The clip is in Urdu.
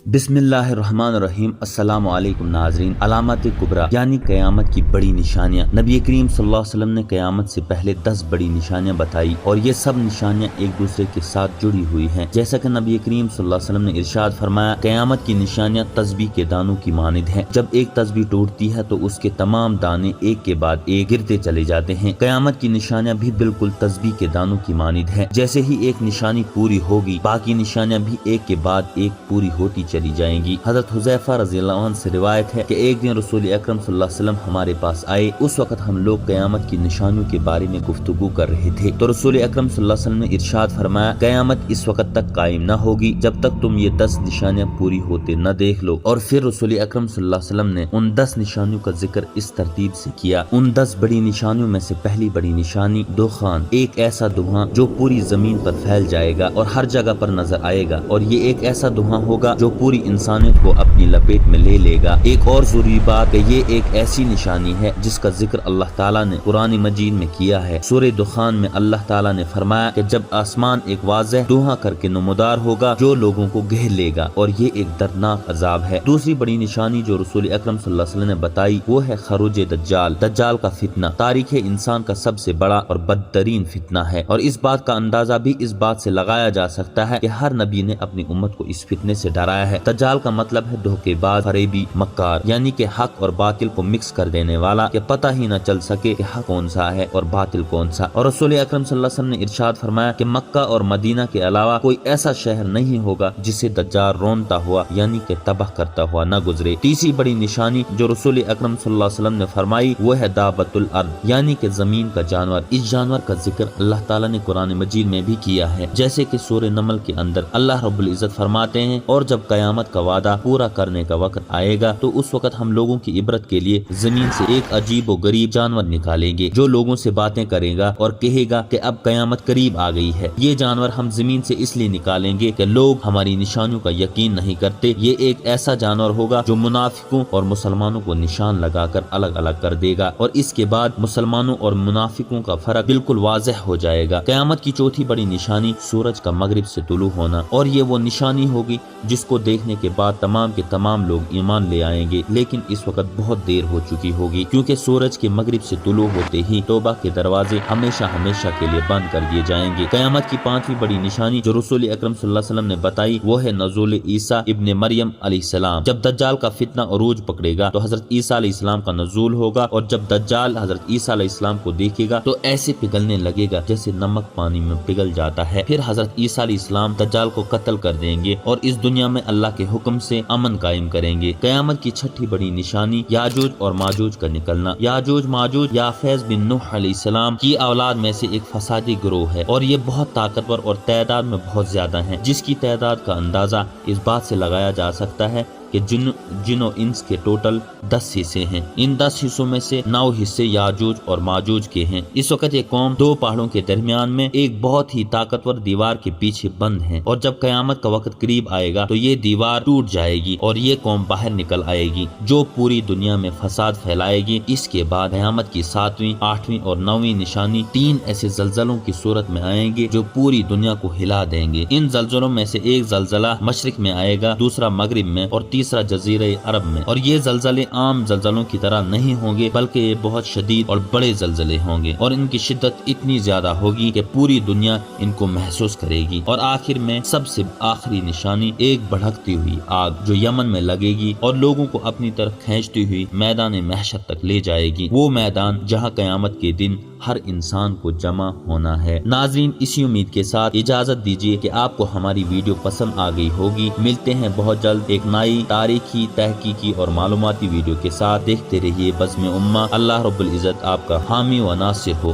بسم اللہ الرحمن الرحیم۔ السلام علیکم ناظرین۔ علامات کبریٰ یعنی قیامت کی بڑی نشانیاں۔ نبی کریم صلی اللہ علیہ وسلم نے قیامت سے پہلے 10 بڑی نشانیاں بتائی اور یہ سب نشانیاں ایک دوسرے کے ساتھ جڑی ہوئی ہیں، جیسا کہ نبی کریم صلی اللہ علیہ وسلم نے ارشاد فرمایا، قیامت کی نشانیاں تسبیح کے دانوں کی مانند ہیں۔ جب ایک تسبیح ٹوٹتی ہے تو اس کے تمام دانے ایک کے بعد ایک گرتے چلے جاتے ہیں۔ قیامت کی نشانیاں بھی بالکل تسبیح کے دانوں کی مانند ہیں۔ جیسے ہی ایک نشانی پوری ہوگی، باقی نشانیاں بھی ایک کے بعد ایک پوری ہوتی چلی جائیں گی۔ حضرت حذیفہ رضی اللہ عنہ سے روایت ہے کہ ایک دن رسول اکرم صلی اللہ علیہ وسلم ہمارے پاس آئے۔ اس وقت ہم لوگ قیامت کی نشانیوں کے بارے میں گفتگو کر رہے تھے تو رسول اکرم صلی اللہ علیہ وسلم نے ارشاد فرمایا، قیامت اس وقت تک قائم نہ ہوگی جب تک تم یہ 10 نشانیاں پوری ہوتے نہ دیکھ لو۔ اور پھر رسول اکرم صلی اللہ علیہ وسلم نے ان 10 نشانیوں کا ذکر اس ترتیب سے کیا۔ ان 10 بڑی نشانیوں میں سے پہلی بڑی نشانی دخان، ایک ایسا دھواں جو پوری زمین پر پھیل جائے گا اور ہر جگہ پر نظر آئے گا، اور یہ ایک ایسا دھواں ہوگا جو پوری انسانیت کو اپنی لپیٹ میں لے لے گا۔ ایک اور ضروری بات کہ یہ ایک ایسی نشانی ہے جس کا ذکر اللہ تعالیٰ نے قرآن مجید میں کیا ہے۔ سورہ دخان میں اللہ تعالیٰ نے فرمایا کہ جب آسمان ایک واضح دھواں کر کے نمودار ہوگا جو لوگوں کو گھیر لے گا، اور یہ ایک دردناک عذاب ہے۔ دوسری بڑی نشانی جو رسول اکرم صلی اللہ علیہ وسلم نے بتائی وہ ہے خروج دجال، دجال کا فتنہ۔ تاریخ انسان کا سب سے بڑا اور بدترین فتنہ ہے، اور اس بات کا اندازہ بھی اس بات سے لگایا جا سکتا ہے کہ ہر نبی نے اپنی امت کو اس فتنے سے ڈرایا ہے۔ دجال کا مطلب ہے دھوکے باز، فریبی، مکار، یعنی کہ حق اور باطل کو مکس کر دینے والا، کہ پتہ ہی نہ چل سکے کہ حق کون سا ہے اور باطل کون سا۔ اور رسول اکرم صلی اللہ علیہ وسلم نے ارشاد فرمایا کہ مکہ اور مدینہ کے علاوہ کوئی ایسا شہر نہیں ہوگا جسے دجال رونتا ہوا یعنی کہ تباہ کرتا ہوا نہ گزرے۔ تیسری بڑی نشانی جو رسول اکرم صلی اللہ علیہ وسلم نے فرمائی وہ ہے دابۃ الارض، یعنی کہ زمین کا جانور۔ اس جانور کا ذکر اللہ تعالیٰ نے قرآن مجید میں بھی کیا ہے، جیسے کہ سورہ نمل کے اندر اللہ رب العزت فرماتے ہیں، اور جب قیامت کا وعدہ پورا کرنے کا وقت آئے گا تو اس وقت ہم لوگوں کی عبرت کے لیے زمین سے ایک عجیب و غریب جانور نکالیں گے جو لوگوں سے باتیں کرے گا اور کہے گا کہ اب قیامت قریب آ گئی ہے۔ یہ جانور ہم زمین سے اس لیے نکالیں گے کہ لوگ ہماری نشانیوں کا یقین نہیں کرتے۔ یہ ایک ایسا جانور ہوگا جو منافقوں اور مسلمانوں کو نشان لگا کر الگ الگ کر دے گا، اور اس کے بعد مسلمانوں اور منافقوں کا فرق بالکل واضح ہو جائے گا۔ قیامت کی چوتھی بڑی نشانی سورج کا مغرب سے طلوع ہونا، اور یہ وہ نشانی ہوگی جس کو دیکھنے کے بعد تمام کے تمام لوگ ایمان لے آئیں گے، لیکن اس وقت بہت دیر ہو چکی ہوگی، کیونکہ سورج کے مغرب سے طلوع ہوتے ہی توبہ کے دروازے ہمیشہ ہمیشہ کے لیے بند کر دیے جائیں گے۔ قیامت کی پانچویں بڑی نشانی جو رسول اکرم صلی اللہ علیہ وسلم نے بتائی وہ ہے نزول عیسیٰ ابن مریم علیہ السلام۔ جب دجال کا فتنہ عروج پکڑے گا تو حضرت عیسیٰ علیہ السلام کا نزول ہوگا، اور جب دجال حضرت عیسیٰ علیہ السلام کو دیکھے گا تو ایسے پگھلنے لگے گا جیسے نمک پانی میں پگھل جاتا ہے۔ پھر حضرت عیسیٰ علیہ السلام دجال کو قتل کر دیں گے اور اس دنیا میں اللہ کے حکم سے امن قائم کریں گے۔ قیامت کی چھٹی بڑی نشانی یاجوج اور ماجوج کا نکلنا۔ یاجوج ماجوج یافیس بن نوح علیہ السلام کی اولاد میں سے ایک فسادی گروہ ہے، اور یہ بہت طاقتور اور تعداد میں بہت زیادہ ہیں، جس کی تعداد کا اندازہ اس بات سے لگایا جا سکتا ہے کہ جن و انس کے ٹوٹل 10 حصے ہیں۔ ان 10 حصوں میں سے 9 حصے یاجوج اور ماجوج کے ہیں۔ اس وقت یہ قوم 2 پہاڑوں کے درمیان میں ایک بہت ہی طاقتور دیوار کے پیچھے بند ہے، اور جب قیامت کا وقت قریب آئے گا تو یہ دیوار ٹوٹ جائے گی اور یہ قوم باہر نکل آئے گی جو پوری دنیا میں فساد پھیلائے گی۔ اس کے بعد قیامت کی 7ویں، 8ویں اور 9ویں نشانی 3 ایسے زلزلوں کی صورت میں آئیں گے جو پوری دنیا کو ہلا دیں گے۔ ان زلزلوں میں سے ایک زلزلہ مشرق میں آئے گا، دوسرا مغرب میں، اور تیسرا جزیرہ عرب میں۔ اور یہ زلزلے عام زلزلوں کی طرح نہیں ہوں گے بلکہ یہ بہت شدید اور بڑے زلزلے ہوں گے، اور ان کی شدت اتنی زیادہ ہوگی کہ پوری دنیا ان کو محسوس کرے گی۔ اور آخر میں سب سے آخری نشانی ایک بھڑکتی ہوئی آگ جو یمن میں لگے گی اور لوگوں کو اپنی طرف کھینچتی ہوئی میدان محشر تک لے جائے گی، وہ میدان جہاں قیامت کے دن ہر انسان کو جمع ہونا ہے۔ ناظرین، اسی امید کے ساتھ اجازت دیجیے کہ آپ کو ہماری ویڈیو پسند آ گئی ہوگی۔ ملتے ہیں بہت جلد ایک نئی تاریخی، تحقیقی اور معلوماتی ویڈیو کے ساتھ۔ دیکھتے رہیے بزم امہ۔ اللہ رب العزت آپ کا حامی و ناصر ہو۔